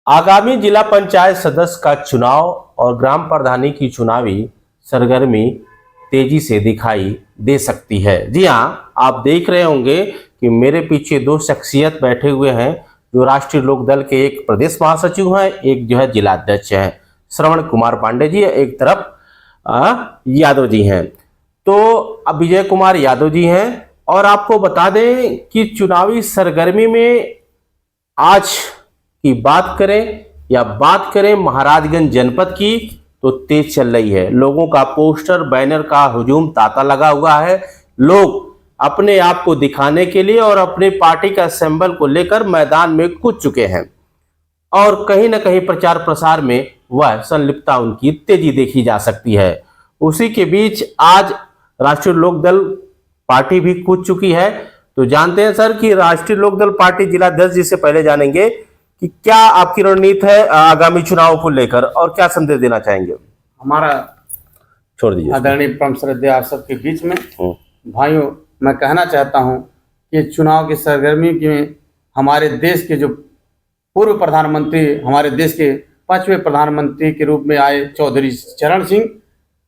आगामी जिला पंचायत सदस्य का चुनाव और ग्राम प्रधानी की चुनावी सरगर्मी तेजी से दिखाई दे सकती है। जी हाँ, आप देख रहे होंगे कि मेरे पीछे दो शख्सियत बैठे हुए हैं जो राष्ट्रीय लोकदल के एक प्रदेश महासचिव हैं, एक जो है जिला अध्यक्ष हैं, श्रवण कुमार पांडे जी, एक तरफ यादव जी हैं। तो अब विजय कुमार यादव जी हैं। और आपको बता दें कि चुनावी सरगर्मी में आज की बात करें या बात करें महाराजगंज जनपद की तो तेज चल रही है। लोगों का पोस्टर बैनर का हुजूम तांता लगा हुआ है। लोग अपने आप को दिखाने के लिए और अपनी पार्टी का सिंबल को लेकर मैदान में कूद चुके हैं और कहीं ना कहीं प्रचार प्रसार में वह संलिप्तता उनकी तेजी देखी जा सकती है। उसी के बीच आज राष्ट्रीय लोकदल पार्टी भी कूद चुकी है। तो जानते हैं सर कि राष्ट्रीय लोकदल पार्टी जिला अध्यक्ष जी से पहले जानेंगे कि क्या आपकी रणनीति है आगामी चुनाव को लेकर और क्या संदेश देना चाहेंगे। हमारा छोड़ दीजिए आदरणीय परम श्रद्धेय आप सबके बीच में भाइयों, मैं कहना चाहता हूं कि चुनाव की सरगर्मी में हमारे देश के जो पूर्व प्रधानमंत्री, हमारे देश के 5वें प्रधानमंत्री के रूप में आए चौधरी चरण सिंह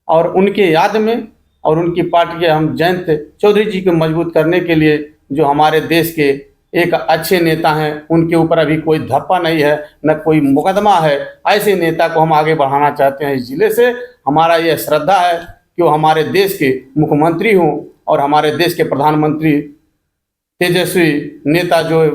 और उनके याद में और उनकी पार्टी के हम जयंत चौधरी जी को मजबूत करने के लिए जो हमारे देश के एक अच्छे नेता हैं, उनके ऊपर अभी कोई धप्पा नहीं है, न कोई मुकदमा है। ऐसे नेता को हम आगे बढ़ाना चाहते हैं। इस जिले से हमारा यह श्रद्धा है कि वो हमारे देश के मुख्यमंत्री हों और हमारे देश के प्रधानमंत्री तेजस्वी नेता जो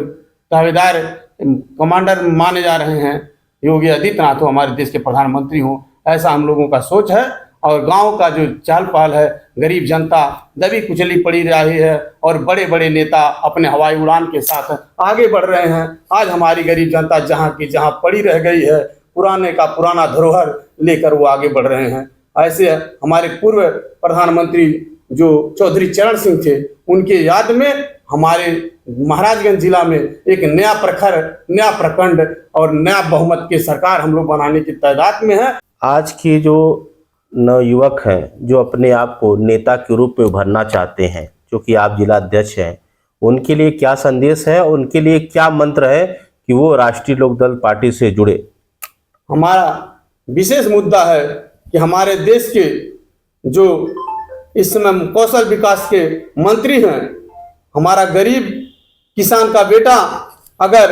दावेदार कमांडर माने जा रहे हैं योगी आदित्यनाथ हो, हमारे देश के प्रधानमंत्री हों, ऐसा हम लोगों का सोच है। और गांव का जो चाल पाल है, गरीब जनता दबी कुचली पड़ी रही है और बड़े बड़े नेता अपने हवाई उड़ान के साथ आगे बढ़ रहे हैं। आज हमारी गरीब जनता जहां की जहां पड़ी रह गई है, पुराने का पुराना धरोहर लेकर वो आगे बढ़ रहे हैं। ऐसे हमारे पूर्व प्रधानमंत्री जो चौधरी चरण सिंह थे, उनके याद में हमारे महाराजगंज जिला में एक नया प्रखर, नया प्रखंड और नया बहुमत की सरकार हम लोग बनाने की तादाद में है। आज के जो नवयुवक हैं जो अपने आप को नेता के रूप में उभरना चाहते हैं, क्योंकि आप जिला अध्यक्ष हैं, उनके लिए क्या संदेश है, उनके लिए क्या मंत्र है कि वो राष्ट्रीय लोकदल पार्टी से जुड़े। हमारा विशेष मुद्दा है कि हमारे देश के जो इस समय कौशल विकास के मंत्री हैं, हमारा गरीब किसान का बेटा अगर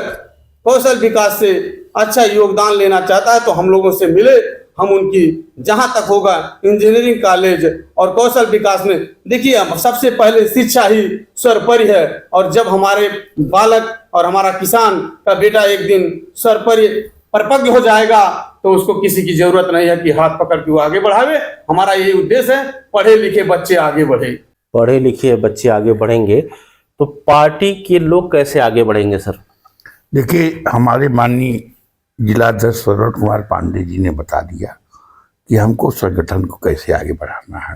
कौशल विकास से अच्छा योगदान लेना चाहता है तो हम लोगों से मिले। हम उनकी जहां तक होगा इंजीनियरिंग कॉलेज और कौशल विकास में, देखिए सबसे पहले शिक्षा ही सर्वोपरि है। और जब हमारे बालक और हमारा किसान का बेटा एक दिन सर्वोपरि परिपक्व हो जाएगा तो उसको किसी की जरूरत नहीं है कि हाथ पकड़ के वो आगे बढ़ावे। हमारा यही उद्देश्य है, पढ़े लिखे बच्चे आगे बढ़े। पढ़े लिखे बच्चे आगे बढ़ेंगे तो पार्टी के लोग कैसे आगे बढ़ेंगे सर? देखिए, हमारे माननीय जिलाध्यक्ष श्रवण कुमार पांडे जी ने बता दिया कि हमको संगठन को कैसे आगे बढ़ाना है।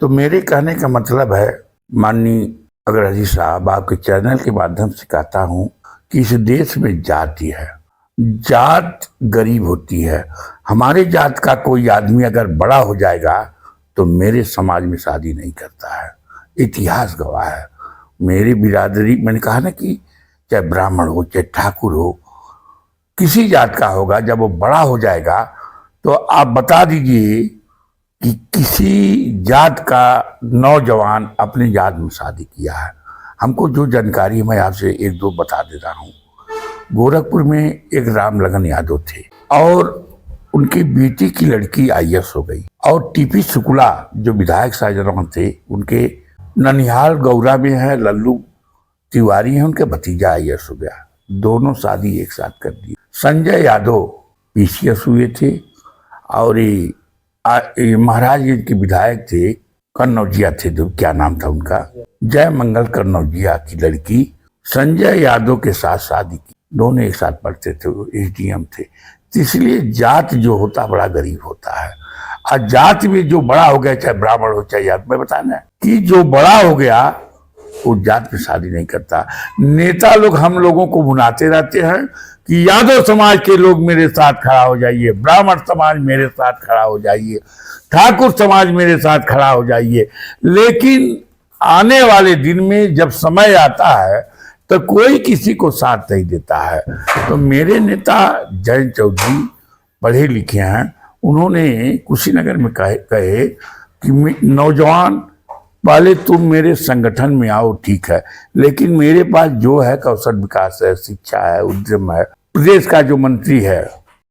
तो मेरे कहने का मतलब है, माननीय अग्रजी साहब, आपके चैनल के माध्यम से कहता हूँ कि इस देश में जाति है, जात गरीब होती है। हमारे जात का कोई आदमी अगर बड़ा हो जाएगा तो मेरे समाज में शादी नहीं करता है। इतिहास गवाह है। मेरी बिरादरी, मैंने कहा ना कि चाहे ब्राह्मण हो चाहे ठाकुर हो, किसी जात का होगा, जब वो बड़ा हो जाएगा तो आप बता दीजिए कि किसी जात का नौजवान अपनी जात में शादी किया है। हमको जो जानकारी मैं आपसे एक दो बता दे रहा हूँ। गोरखपुर में एक राम लगन यादव थे और उनकी बेटी की लड़की IAS हो गई। और TP शुक्ला जो विधायक साजन थे, उनके ननिहाल गौरा में है लल्लू तिवारी हैं, उनके भतीजा IAS हो गया। दोनों शादी एक साथ कर दी। संजय यादव PCS हुए थे और ये महाराजगंज के विधायक थे, कन्नौजिया थे, जो क्या नाम था उनका, जय मंगल कन्नौजिया की लड़की संजय यादव के साथ शादी की। दोनों एक साथ पढ़ते थे, वो SDM थे। तो इसलिए जात जो होता बड़ा गरीब होता है। और जात में जो बड़ा हो गया, चाहे ब्राह्मण हो चाहे जात में, बताना कि जो बड़ा हो गया वो जात में शादी नहीं करता। नेता लोग हम लोगों को भुनाते रहते हैं कि यादव समाज के लोग मेरे साथ खड़ा हो जाइए, ब्राह्मण समाज मेरे साथ खड़ा हो जाइए, ठाकुर समाज मेरे साथ खड़ा हो जाइए। लेकिन आने वाले दिन में जब समय आता है तो कोई किसी को साथ नहीं देता है। तो मेरे नेता जयंत चौधरी पढ़े लिखे हैं, उन्होंने कुशीनगर में कहे कि नौजवान पहले तुम मेरे संगठन में आओ, ठीक है, लेकिन मेरे पास जो है कौशल विकास है, शिक्षा है, उद्यम है। प्रदेश का जो मंत्री है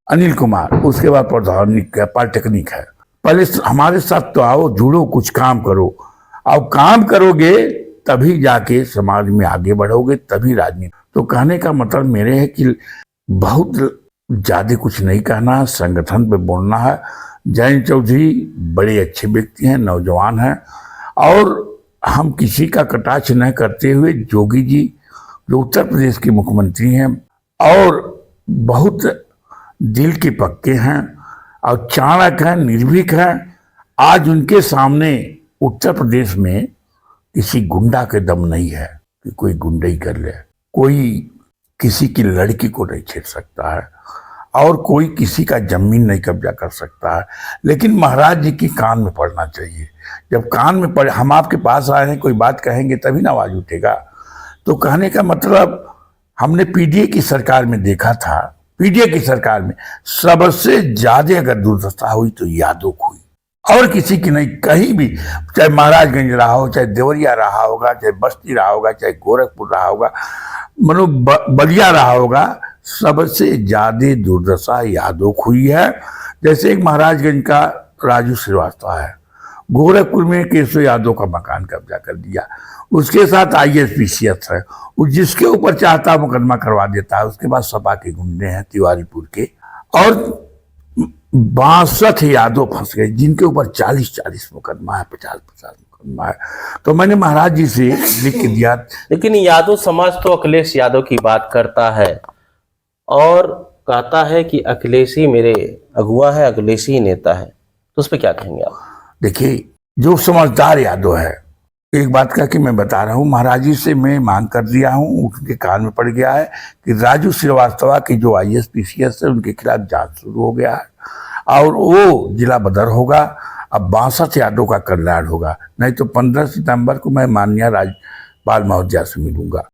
अनिल कुमार, उसके बाद प्रौद्योगिक है, पॉलिटेक्निक है। पहले हमारे साथ तो आओ, जुड़ो, कुछ काम करो। अब काम करोगे तभी जाके समाज में आगे बढ़ोगे, तभी राजनीति। तो कहने का मतलब मेरे है कि बहुत ज्यादा कुछ नहीं कहना, संगठन पे बोलना है। जयंत चौधरी बड़े अच्छे व्यक्ति हैं, नौजवान हैं, और हम किसी का कटाक्ष न करते हुए योगी जी जो उत्तर प्रदेश के मुख्यमंत्री हैं और बहुत दिल के पक्के हैं और चाणक्य हैं, निर्भीक हैं। आज उनके सामने उत्तर प्रदेश में किसी गुंडा के दम नहीं है कि कोई गुंडई कर ले, कोई किसी की लड़की को नहीं छेड़ सकता है और कोई किसी का जमीन नहीं कब्जा कर सकता है। लेकिन महाराज जी की कान में पड़ना चाहिए। जब कान में पड़े, हम आपके पास आए हैं, कोई बात कहेंगे तभी ना आवाज उठेगा। तो कहने का मतलब हमने पीडीए की सरकार में देखा था, पीडीए की सरकार में सबसे ज्यादा अगर दुर्दशा हुई तो यादव को हुई, और किसी की नहीं। कहीं भी, चाहे महाराजगंज रहा हो, चाहे देवरिया रहा होगा, चाहे बस्ती रहा होगा, चाहे गोरखपुर रहा होगा, मनो बलिया रहा होगा, सबसे ज्यादा दुर्दशा यादव को हुई है। जैसे एक महाराजगंज का राजू श्रीवास्तव है, गोरखपुर में केशव यादव का मकान कब्जा कर दिया, उसके साथ ISPCS है, जिसके ऊपर चाहता मुकदमा करवा देता है। उसके बाद सपा के गुंडे हैं तिवारीपुर के, और 62 यादव फंस गए जिनके ऊपर 40-40 मुकदमा है, 50-50 मुकदमा है। तो मैंने महाराज जी से लिख के दिया। लेकिन यादव समाज तो अखिलेश यादव की बात करता है और कहता है कि अखिलेश ही मेरे अगुआ है, अखिलेश ही नेता है, तो उस पर क्या कहेंगे आप? देखिए, जो समझदार यादव है, एक बात का कि मैं बता रहा हूँ, महाराज जी से मैं मांग कर दिया हूँ, उनके कान में पड़ गया है कि राजू श्रीवास्तव की जो ISPCS है उनके खिलाफ जांच शुरू हो गया है और वो जिला बदर होगा। अब 62 यादव का कल्याण होगा, नहीं तो 15 सितंबर को मैं माननीय राज्यपाल महोदया से मिलूंगा।